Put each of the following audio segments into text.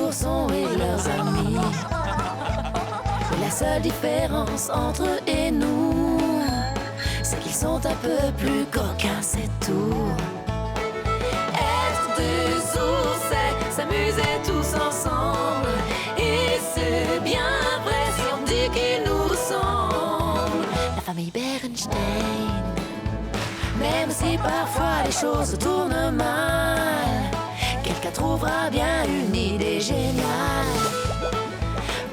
oursons et leurs amis. Mais la seule différence entre eux et nous, c'est qu'ils sont un peu plus coquins, c'est tout. Être des ours, c'est s'amuser tous ensemble. Et c'est bien vrai si on dit qu'ils nous ressemblent. La famille Berenstain. Même si parfois les choses tournent mal, quelqu'un trouvera bien une idée géniale.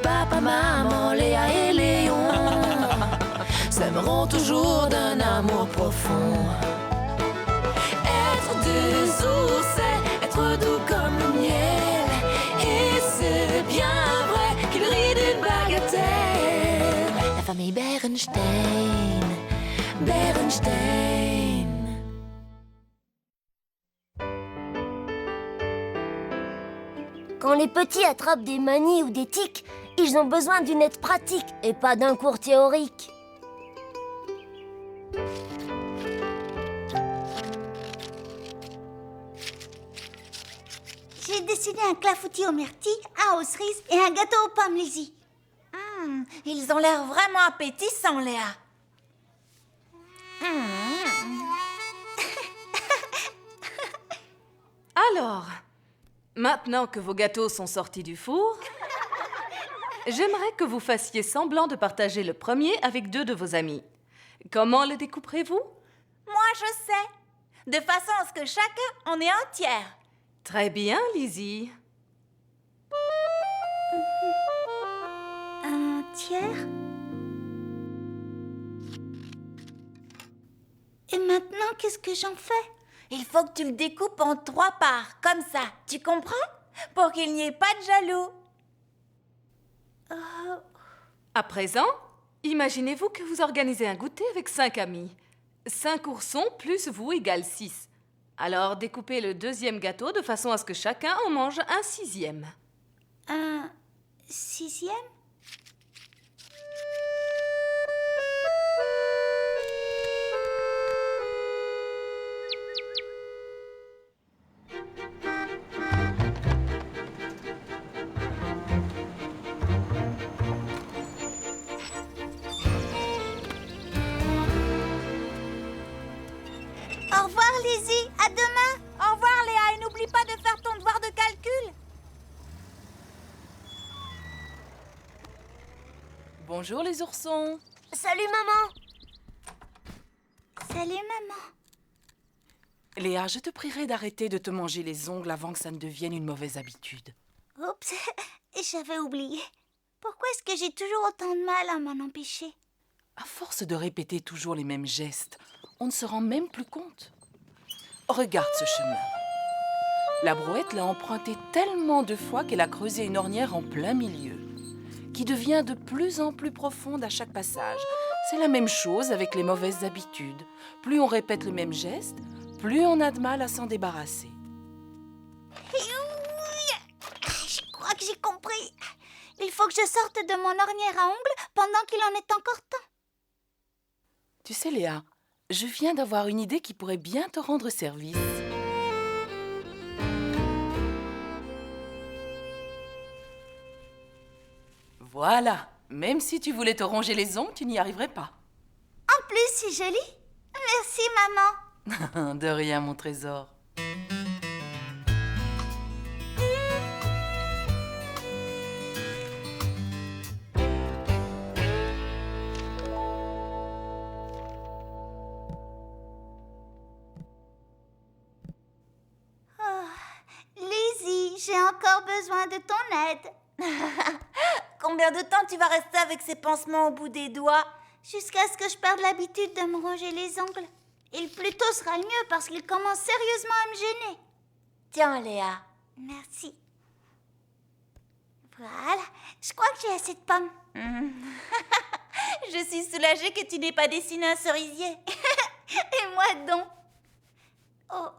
Papa, maman, Léa et Léon s'aimeront toujours d'un amour profond. Être des ours, c'est être doux comme le miel. Et c'est bien vrai qu'ils rient d'une bagatelle. La famille Berenstain, Berenstain. Quand les petits attrapent des manies ou des tics, ils ont besoin d'une aide pratique et pas d'un cours théorique. J'ai dessiné un clafoutis aux myrtilles, un aux cerises et un gâteau aux pommes, Lizzie. Ils ont l'air vraiment appétissants, Léa. Alors, maintenant que vos gâteaux sont sortis du four, j'aimerais que vous fassiez semblant de partager le premier avec 2 de vos amis. Comment le découperez-vous? Moi, je sais. De façon à ce que chacun en ait un tiers. Très bien, Lizzie. Un tiers? Et maintenant, qu'est-ce que j'en fais? Il faut que tu le découpes en 3 parts, comme ça. Tu comprends? Pour qu'il n'y ait pas de jaloux. À présent, imaginez-vous que vous organisez un goûter avec 5 amis. 5 oursons plus vous égale 6. Alors, découpez le 2e gâteau de façon à ce que chacun en mange un 6e. Un 6e? Au revoir, Lizzie. À demain. Au revoir, Léa, et n'oublie pas de faire ton devoir de calcul. Bonjour les oursons. Salut maman! Salut, maman. Léa, je te prierai d'arrêter de te manger les ongles avant que ça ne devienne une mauvaise habitude. Oups, j'avais oublié. Pourquoi est-ce que j'ai toujours autant de mal à m'en empêcher? À force de répéter toujours les mêmes gestes, on ne se rend même plus compte. Regarde ce chemin. La brouette l'a emprunté tellement de fois qu'elle a creusé une ornière en plein milieu, qui devient de plus en plus profonde à chaque passage. C'est la même chose avec les mauvaises habitudes. Plus on répète le même geste, plus on a de mal à s'en débarrasser. Je crois que j'ai compris. Il faut que je sorte de mon ornière à ongles pendant qu'il en est encore temps. Tu sais, Léa, je viens d'avoir une idée qui pourrait bien te rendre service. Voilà, même si tu voulais te ronger les ongles, tu n'y arriverais pas. En plus, c'est joli. Merci, maman. De rien, mon trésor. Lizzie, j'ai encore besoin de ton aide. Combien de temps tu vas rester avec ces pansements au bout des doigts? Jusqu'à ce que je perde l'habitude de me ronger les ongles. Et le plus tôt sera le mieux parce qu'il commence sérieusement à me gêner. Tiens, Léa. Merci. Voilà, je crois que j'ai assez de pommes. Je suis soulagée que tu n'aies pas dessiné un cerisier. Et moi donc. Oh,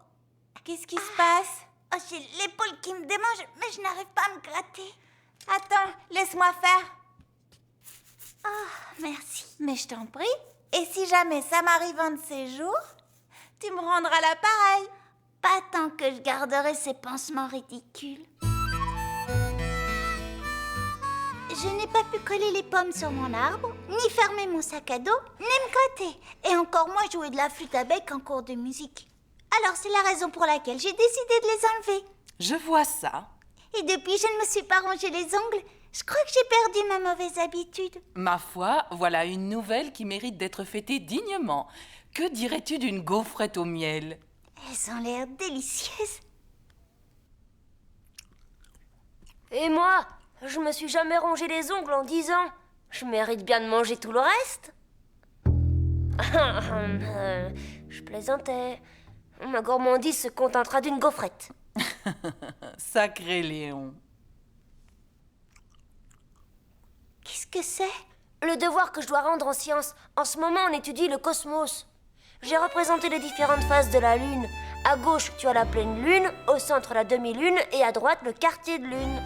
Qu'est-ce qui se passe? oh, j'ai l'épaule qui me démange, mais je n'arrive pas à me gratter. Attends, laisse-moi faire. Oh, merci. Mais je t'en prie. Et si jamais ça m'arrive un de ces jours, tu me rendras l'appareil. Pas tant que je garderai ces pansements ridicules. Je n'ai pas pu coller les pommes sur mon arbre, ni fermer mon sac à dos, ni me gratter. Et encore moins jouer de la flûte à bec en cours de musique. Alors c'est la raison pour laquelle j'ai décidé de les enlever. Je vois ça. Et depuis, je ne me suis pas rongé les ongles. Je crois que j'ai perdu ma mauvaise habitude. Ma foi, voilà une nouvelle qui mérite d'être fêtée dignement. Que dirais-tu d'une gaufrette au miel? Elles ont l'air délicieuses. Et moi, je me suis jamais rongé les ongles en 10 ans. Je mérite bien de manger tout le reste. Je plaisantais. Ma gourmandise se contentera d'une gaufrette. Sacré Léon. Qu'est-ce que c'est? Le devoir que je dois rendre en sciences. En ce moment, on étudie le cosmos. J'ai représenté les différentes phases de la Lune. À gauche, tu as la pleine Lune, au centre la demi-lune et à droite le quartier de Lune.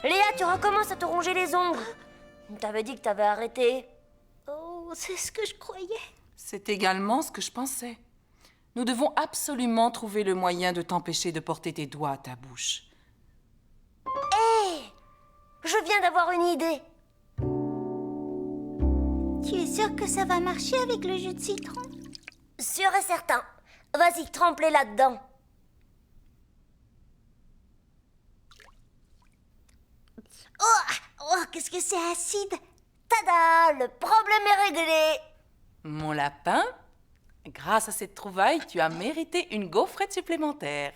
Léa, tu recommences à te ronger les ongles. On t'avait dit que t'avais arrêté. Oh, c'est ce que je croyais. C'est également ce que je pensais. Nous devons absolument trouver le moyen de t'empêcher de porter tes doigts à ta bouche. Je viens d'avoir une idée. Tu es sûre que ça va marcher avec le jus de citron? Sûr et certain. Vas-y, trempe-les là-dedans. Oh, qu'est-ce que c'est acide! Tada, le problème est réglé. Mon lapin, grâce à cette trouvaille, tu as mérité une gaufrette supplémentaire.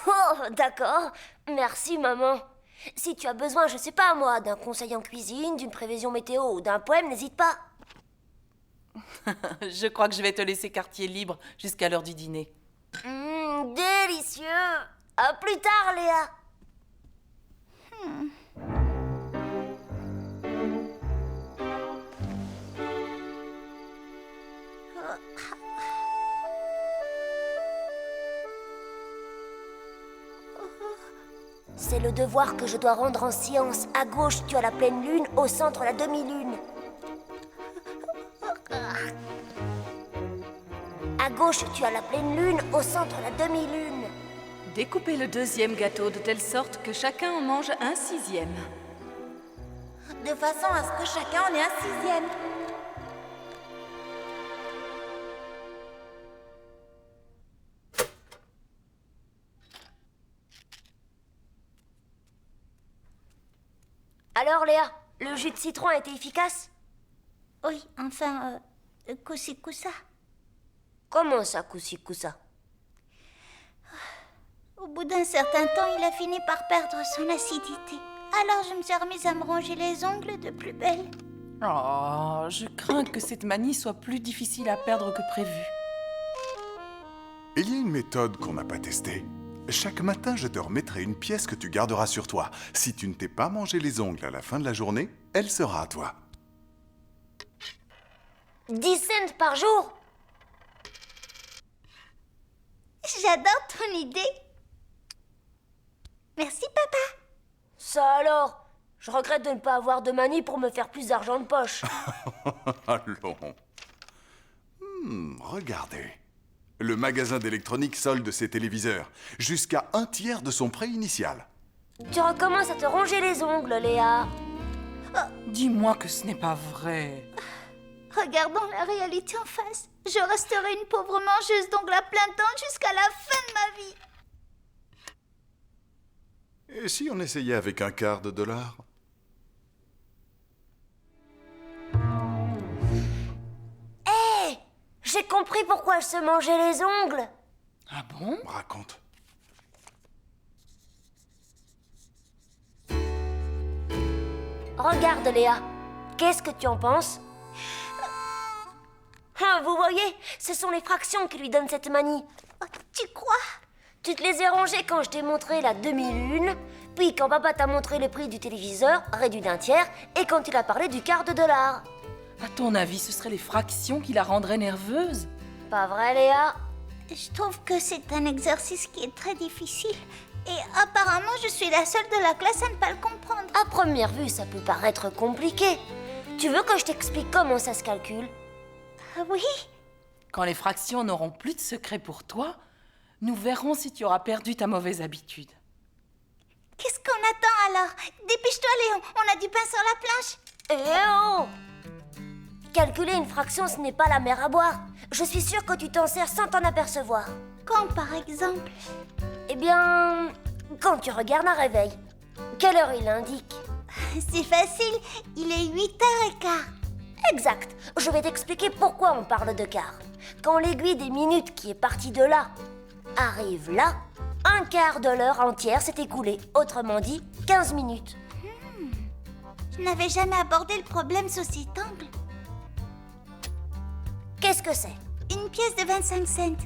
Oh, d'accord. Merci, maman. Si tu as besoin, je sais pas moi, d'un conseil en cuisine, d'une prévision météo ou d'un poème, n'hésite pas. Je crois que je vais te laisser quartier libre jusqu'à l'heure du dîner. Délicieux. À plus tard, Léa. C'est le devoir que je dois rendre en sciences. À gauche, tu as la pleine lune, au centre, la demi-lune. À gauche, tu as la pleine lune, au centre, la demi-lune. Découpez le deuxième gâteau de telle sorte que chacun en mange un sixième. De façon à ce que chacun en ait un sixième. Alors, Léa, le jus de citron a été efficace? Oui, enfin, coussi coussa. Comment ça, coussi coussa? Au bout d'un certain temps, il a fini par perdre son acidité. Alors je me suis remise à me ronger les ongles de plus belle. Oh, je crains que cette manie soit plus difficile à perdre que prévu. Il y a une méthode qu'on n'a pas testée. Chaque matin, je te remettrai une pièce que tu garderas sur toi. Si tu ne t'es pas mangé les ongles à la fin de la journée, elle sera à toi. 10 cents par jour? J'adore ton idée. Merci, papa. Ça alors? Je regrette de ne pas avoir de manie pour me faire plus d'argent de poche. Allons. Regardez. Le magasin d'électronique solde ses téléviseurs jusqu'à 1/3 de son prix initial. Tu recommences à te ronger les ongles, Léa. Dis-moi que ce n'est pas vrai. Regardons la réalité en face. Je resterai une pauvre mangeuse d'ongles à plein temps jusqu'à la fin de ma vie. Et si on essayait avec $0,15? Hé! J'ai compris pourquoi elle se mangeait les ongles. Ah bon? Raconte. Regarde, Léa. Qu'est-ce que tu en penses? Ah, vous voyez, ce sont les fractions qui lui donnent cette manie. Oh, tu crois? Tu te les ai rangées quand je t'ai montré la demi-lune, puis quand papa t'a montré le prix du téléviseur, réduit d'1/3, et quand il a parlé du quart de dollar. À ton avis, ce seraient les fractions qui la rendraient nerveuse? Pas vrai, Léa? Je trouve que c'est un exercice qui est très difficile. Et apparemment, je suis la seule de la classe à ne pas le comprendre. À première vue, ça peut paraître compliqué. Tu veux que je t'explique comment ça se calcule? Ah oui? Quand les fractions n'auront plus de secret pour toi, nous verrons si tu auras perdu ta mauvaise habitude. Qu'est-ce qu'on attend alors? Dépêche-toi, Léon, on a du pain sur la planche. Eh oh! Calculer une fraction, ce n'est pas la mer à boire. Je suis sûre que tu t'en sers sans t'en apercevoir. Quand, par exemple? Eh bien, quand tu regardes un réveil, quelle heure il indique? C'est facile, il est 8h15. Exact. Je vais t'expliquer pourquoi on parle de quart. Quand l'aiguille des minutes qui est partie de là arrive là, un quart de l'heure entière s'est écoulé. Autrement dit, 15 minutes. Je n'avais jamais abordé le problème sous cet angle. Qu'est-ce que c'est? Une pièce de 25 cents.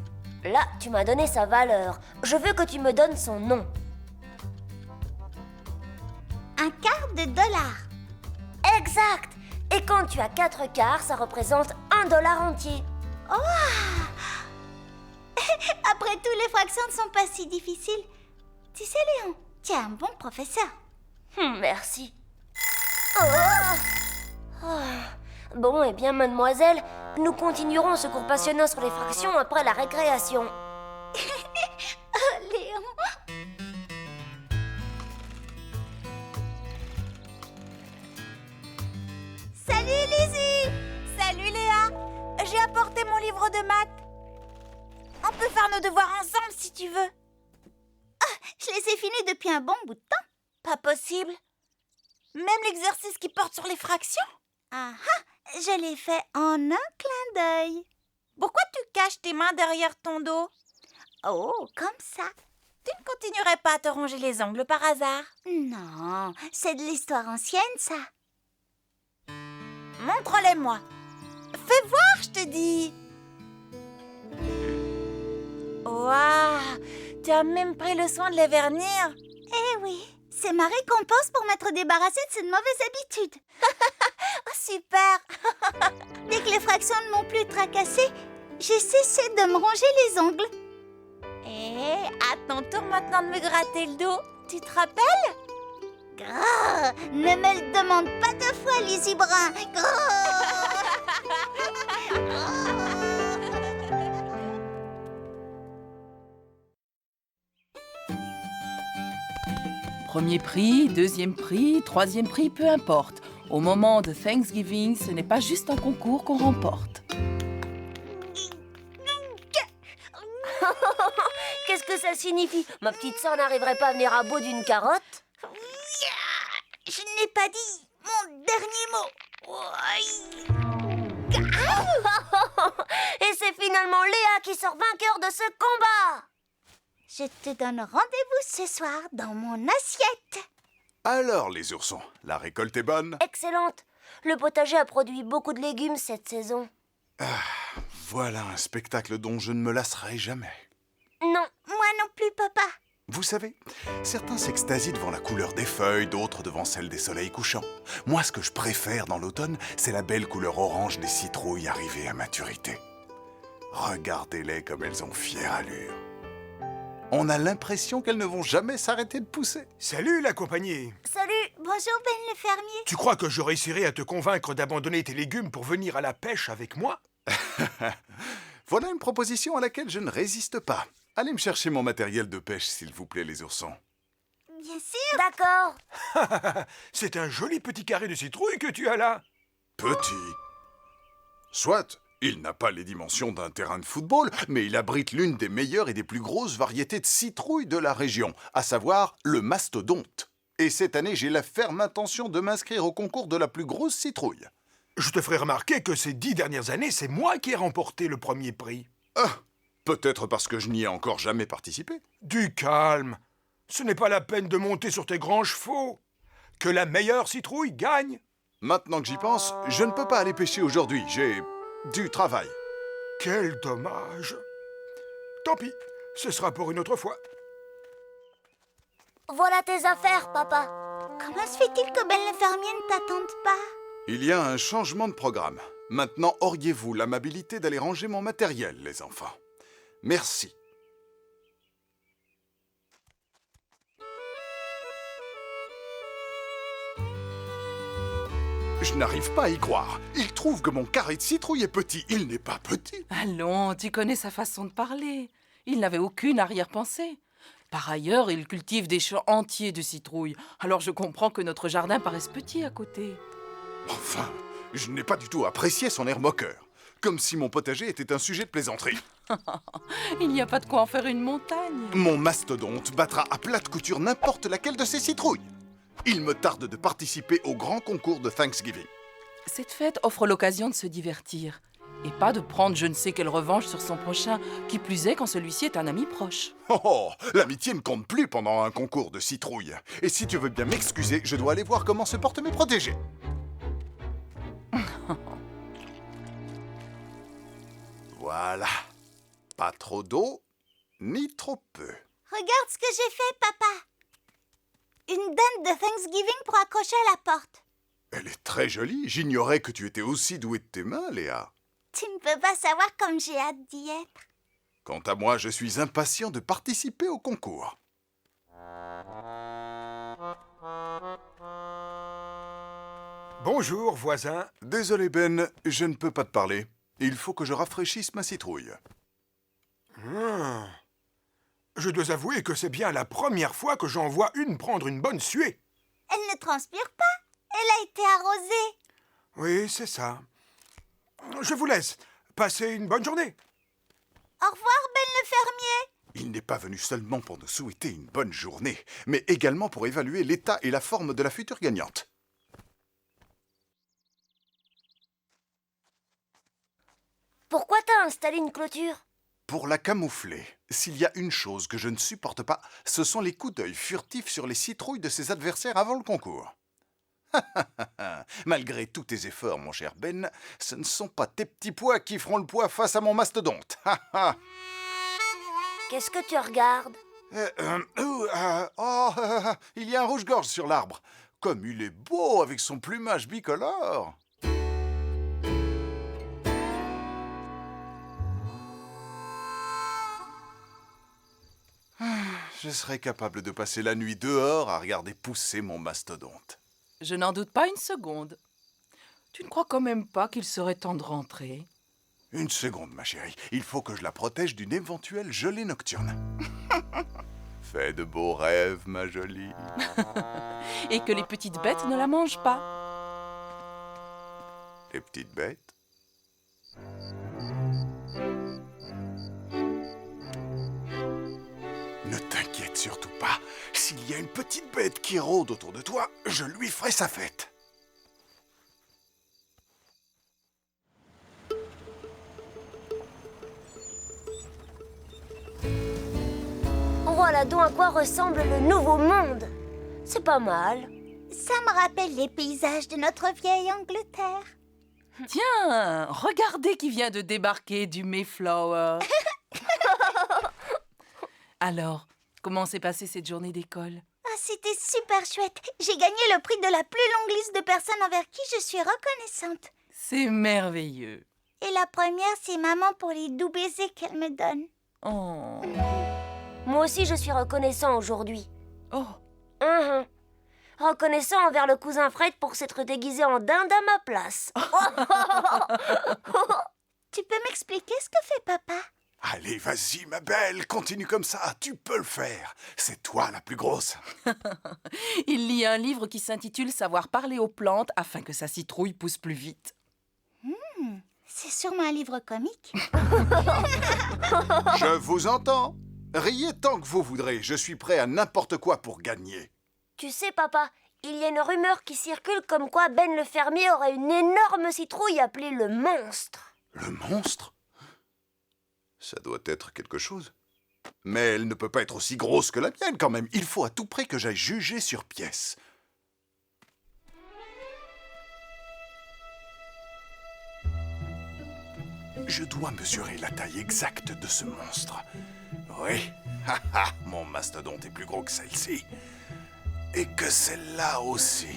Là, tu m'as donné sa valeur. Je veux que tu me donnes son nom. Un quart de dollar. Exact. Et quand tu as 4 quarts, ça représente $1 entier. Après tout, les fractions ne sont pas si difficiles. Tu sais, Léon, tu es un bon professeur. Merci. Bon, eh bien, mademoiselle, nous continuerons ce cours passionnant sur les fractions après la récréation. Oh, Léon. Salut Lizzie! Salut Léa! J'ai apporté mon livre de maths. On peut faire nos devoirs ensemble si tu veux. Je les ai finis depuis un bon bout de temps. Pas possible. Même l'exercice qui porte sur les fractions? Ah ah, je l'ai fait en un clin d'œil. Pourquoi tu caches tes mains derrière ton dos? Oh, comme ça. Tu ne continuerais pas à te ronger les ongles par hasard? Non, c'est de l'histoire ancienne, ça. Montre-les-moi. Fais voir, je te dis. Waouh, tu as même pris le soin de les vernir. Eh oui, c'est ma récompense pour m'être débarrassée de cette mauvaise habitude. Oh, super. Dès que les fractions ne m'ont plus tracassée, j'ai cessé de me ronger les ongles. Et à ton tour maintenant de me gratter le dos. Tu te rappelles? Grrr, ne me le demande pas 2 fois, Lizzie Brun. Premier prix, deuxième prix, troisième prix, peu importe. Au moment de Thanksgiving, ce n'est pas juste un concours qu'on remporte. Qu'est-ce que ça signifie? Ma petite sœur n'arriverait pas à venir à bout d'une carotte? Je n'ai pas dit mon dernier mot. Et c'est finalement Léa qui sort vainqueur de ce combat! Je te donne rendez-vous ce soir dans mon assiette. Alors, les oursons, la récolte est bonne? Excellente! Le potager a produit beaucoup de légumes cette saison. Voilà un spectacle dont je ne me lasserai jamais. Non, Moi non plus, papa. Vous savez, certains s'extasient devant la couleur des feuilles, d'autres devant celle des soleils couchants. Moi, ce que je préfère dans l'automne, c'est la belle couleur orange des citrouilles arrivées à maturité. Regardez-les comme elles ont fière allure. On a l'impression qu'elles ne vont jamais s'arrêter de pousser. Salut la compagnie. salut! Bonjour, Ben le fermier. Tu crois que je réussirai à te convaincre d'abandonner tes légumes pour venir à la pêche avec moi? Voilà une proposition à laquelle je ne résiste pas. Allez me chercher mon matériel de pêche, s'il vous plaît, les oursons. Bien sûr. D'accord. C'est un joli petit carré de citrouille que tu as là. Petit. Soit, il n'a pas les dimensions d'un terrain de football, mais il abrite l'une des meilleures et des plus grosses variétés de citrouilles de la région, à savoir le mastodonte. Et cette année, j'ai la ferme intention de m'inscrire au concours de la plus grosse citrouille. Je te ferai remarquer que ces 10 dernières années, c'est moi qui ai remporté le premier prix. Ah, peut-être parce que je n'y ai encore jamais participé. Du calme. Ce n'est pas la peine de monter sur tes grands chevaux. Que la meilleure citrouille gagne. Maintenant que j'y pense, je ne peux pas aller pêcher aujourd'hui. J'ai du travail. Quel dommage. Tant pis, ce sera pour une autre fois. Voilà tes affaires, papa. Comment se fait-il que Ben le fermier ne t'attende pas? Il y a un changement de programme. Maintenant, auriez-vous l'amabilité d'aller ranger mon matériel, les enfants? Merci. Je n'arrive pas à y croire. Il trouve que mon carré de citrouille est petit. Il n'est pas petit. Allons, tu connais sa façon de parler. Il n'avait aucune arrière-pensée. Par ailleurs, il cultive des champs entiers de citrouilles. Alors je comprends que notre jardin paraisse petit à côté. Enfin, je n'ai pas du tout apprécié son air moqueur. Comme si mon potager était un sujet de plaisanterie. Il n'y a pas de quoi en faire une montagne. Mon mastodonte battra à plate couture n'importe laquelle de ces citrouilles. Il me tarde de participer au grand concours de Thanksgiving. Cette fête offre l'occasion de se divertir. Et pas de prendre je ne sais quelle revanche sur son prochain, qui plus est quand celui-ci est un ami proche. Oh, l'amitié ne compte plus pendant un concours de citrouilles. Et si tu veux bien m'excuser, je dois aller voir comment se portent mes protégés. Voilà. Pas trop d'eau, ni trop peu. Regarde ce que j'ai fait, papa. Une dinde de Thanksgiving pour accrocher à la porte. Elle est très jolie. J'ignorais que tu étais aussi douée de tes mains, Léa. Tu ne peux pas savoir comme j'ai hâte d'y être. Quant à moi, je suis impatient de participer au concours. Bonjour, voisin. Désolé, Ben, je ne peux pas te parler. Il faut que je rafraîchisse ma citrouille. Je dois avouer que c'est bien la première fois que j'en vois une prendre une bonne suée. Elle ne transpire pas. Elle a été arrosée. Oui, c'est ça. Je vous laisse. Passez une bonne journée. Au revoir, Ben le fermier. Il n'est pas venu seulement pour nous souhaiter une bonne journée, mais également pour évaluer l'état et la forme de la future gagnante. Pourquoi t'as installé une clôture? Pour la camoufler, s'il y a une chose que je ne supporte pas, ce sont les coups d'œil furtifs sur les citrouilles de ses adversaires avant le concours. Malgré tous tes efforts, mon cher Ben, ce ne sont pas tes petits pois qui feront le poids face à mon mastodonte. Qu'est-ce que tu regardes? Il y a un rouge-gorge sur l'arbre. Comme il est beau avec son plumage bicolore. Je serais capable de passer la nuit dehors à regarder pousser mon mastodonte. Je n'en doute pas une seconde. Tu ne crois quand même pas qu'il serait temps de rentrer? Une seconde, ma chérie. Il faut que je la protège d'une éventuelle gelée nocturne. Fais de beaux rêves, ma jolie. Et que les petites bêtes ne la mangent pas. Les petites bêtes? Ne t'inquiète surtout pas. S'il y a une petite bête qui rôde autour de toi, je lui ferai sa fête. Voilà donc à quoi ressemble le nouveau monde. C'est pas mal. Ça me rappelle les paysages de notre vieille Angleterre. Tiens, regardez qui vient de débarquer du Mayflower. Alors, comment s'est passée cette journée d'école? Ah, c'était super chouette. J'ai gagné le prix de la plus longue liste de personnes envers qui je suis reconnaissante. C'est merveilleux. Et la première, c'est maman pour les doux baisers qu'elle me donne. Oh. Moi aussi, je suis reconnaissant aujourd'hui. Oh. Reconnaissant envers le cousin Fred pour s'être déguisé en dinde à ma place. Tu peux m'expliquer ce que fait papa? Allez, vas-y, ma belle, continue comme ça, tu peux le faire. C'est toi la plus grosse. Il lit un livre qui s'intitule « Savoir parler aux plantes afin que sa citrouille pousse plus vite ». C'est sûrement un livre comique. Je vous entends. Riez tant que vous voudrez, je suis prêt à n'importe quoi pour gagner. Tu sais, papa, il y a une rumeur qui circule comme quoi Ben le fermier aurait une énorme citrouille appelée le monstre. Le monstre? Ça doit être quelque chose. Mais elle ne peut pas être aussi grosse que la mienne quand même. Il faut à tout prix que j'aille juger sur pièce. Je dois mesurer la taille exacte de ce monstre. Oui, mon mastodonte est plus gros que celle-ci. Et que celle-là aussi.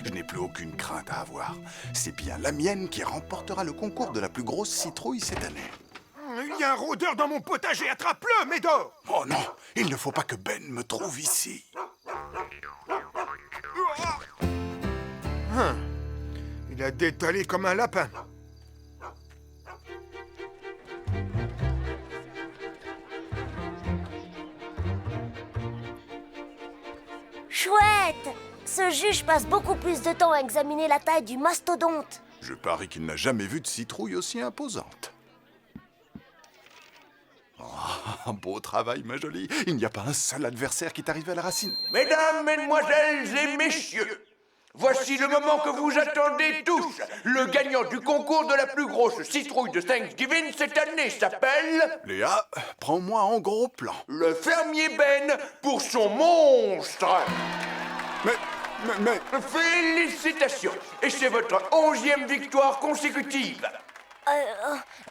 Je n'ai plus aucune crainte à avoir. C'est bien la mienne qui remportera le concours de la plus grosse citrouille cette année. Il y a un rôdeur dans mon potager, attrape-le, Médor! Oh non, il ne faut pas que Ben me trouve ici. Il a détalé comme un lapin. Chouette! Ce juge passe beaucoup plus de temps à examiner la taille du mastodonte. Je parie qu'il n'a jamais vu de citrouille aussi imposante. Oh, beau travail, ma jolie. Il n'y a pas un seul adversaire qui t'arrive à la racine. Mesdames, mesdemoiselles et messieurs, voici le moment que vous attendez tous. Le gagnant du concours de la plus grosse citrouille de Thanksgiving cette année s'appelle... Léa, prends-moi en gros plan. Le fermier Ben pour son monstre. Mais... Félicitations. Et c'est votre 11e victoire consécutive.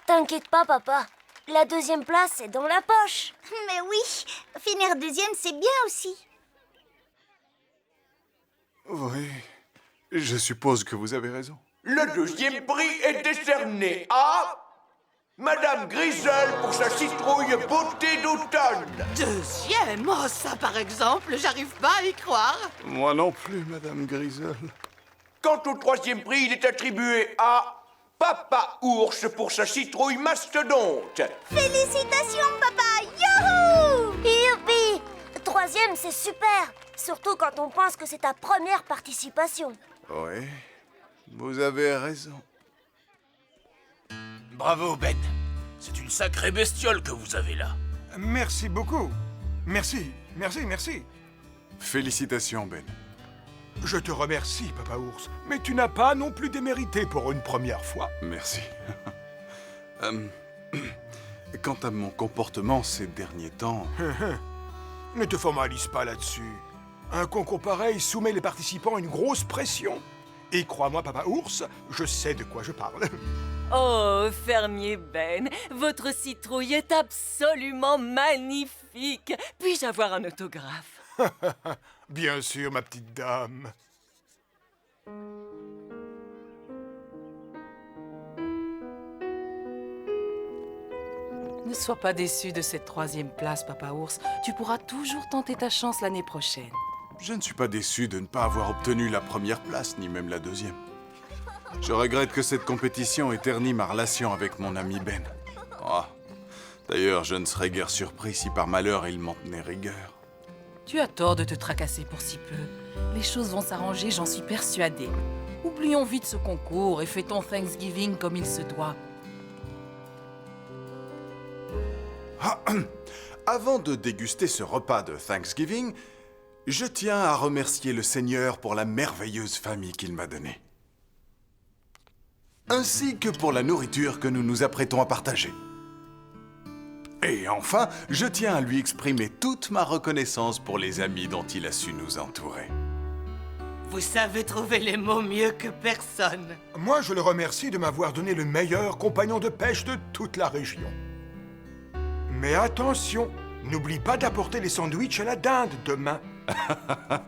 T'inquiète pas, papa. La 2e place est dans la poche. Mais oui, finir 2e, c'est bien aussi. Oui, je suppose que vous avez raison. Le 2e prix est décerné à... Madame Grisel pour sa citrouille beauté d'automne. 2e? Oh, ça par exemple, j'arrive pas à y croire. Moi non plus, Madame Grisel. Quant au 3e prix, il est attribué à Papa Ours pour sa citrouille mastodonte. Félicitations, papa. Youhou! Youpi! 3e, c'est super. Surtout quand on pense que c'est ta première participation. Oui, vous avez raison. Bravo, Ben. C'est une sacrée bestiole que vous avez là. Merci beaucoup. Merci. Félicitations, Ben. Je te remercie, Papa Ours, mais tu n'as pas non plus démérité pour une première fois. Merci. Quant à mon comportement ces derniers temps... Ne te formalise pas là-dessus. Un concours pareil soumet les participants à une grosse pression. Et crois-moi, Papa Ours, je sais de quoi je parle. Oh, fermier Ben, votre citrouille est absolument magnifique. Puis-je avoir un autographe? Bien sûr, ma petite dame. Ne sois pas déçu de cette 3e place, Papa Ours. Tu pourras toujours tenter ta chance l'année prochaine. Je ne suis pas déçu de ne pas avoir obtenu la 1re place, ni même la 2e. Je regrette que cette compétition ait terni ma relation avec mon ami Ben. Oh. D'ailleurs, je ne serais guère surpris si par malheur il m'en tenait rigueur. Tu as tort de te tracasser pour si peu. Les choses vont s'arranger, j'en suis persuadée. Oublions vite ce concours et fêtons Thanksgiving comme il se doit. Avant de déguster ce repas de Thanksgiving, je tiens à remercier le Seigneur pour la merveilleuse famille qu'il m'a donnée. Ainsi que pour la nourriture que nous nous apprêtons à partager. Et enfin, je tiens à lui exprimer toute ma reconnaissance pour les amis dont il a su nous entourer. Vous savez trouver les mots mieux que personne. Moi, je le remercie de m'avoir donné le meilleur compagnon de pêche de toute la région. Mais attention, n'oublie pas d'apporter les sandwichs à la dinde demain.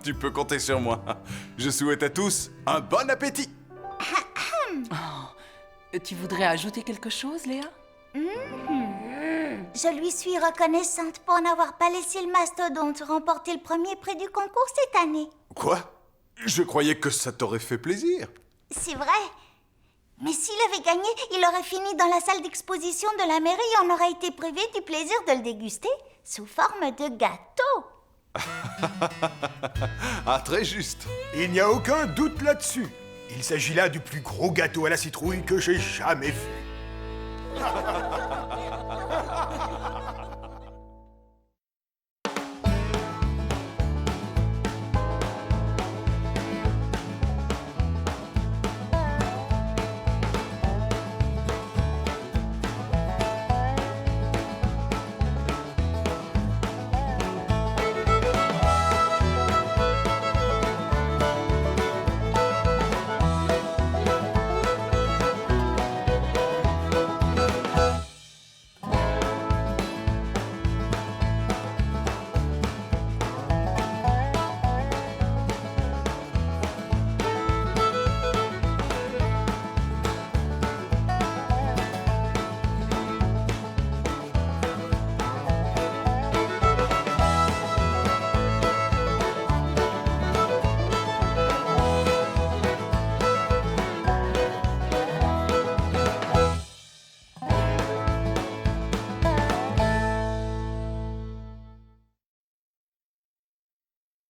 Tu peux compter sur moi. Je souhaite à tous un bon appétit. Tu voudrais ajouter quelque chose, Léa? Je lui suis reconnaissante pour n'avoir pas laissé le mastodonte remporter le 1er prix du concours cette année. Quoi? Je croyais que ça t'aurait fait plaisir. C'est vrai. Mais s'il avait gagné, il aurait fini dans la salle d'exposition de la mairie et on aurait été privé du plaisir de le déguster sous forme de gâteau. Ah, très juste. Il n'y a aucun doute là-dessus. Il s'agit là du plus gros gâteau à la citrouille que j'ai jamais vu.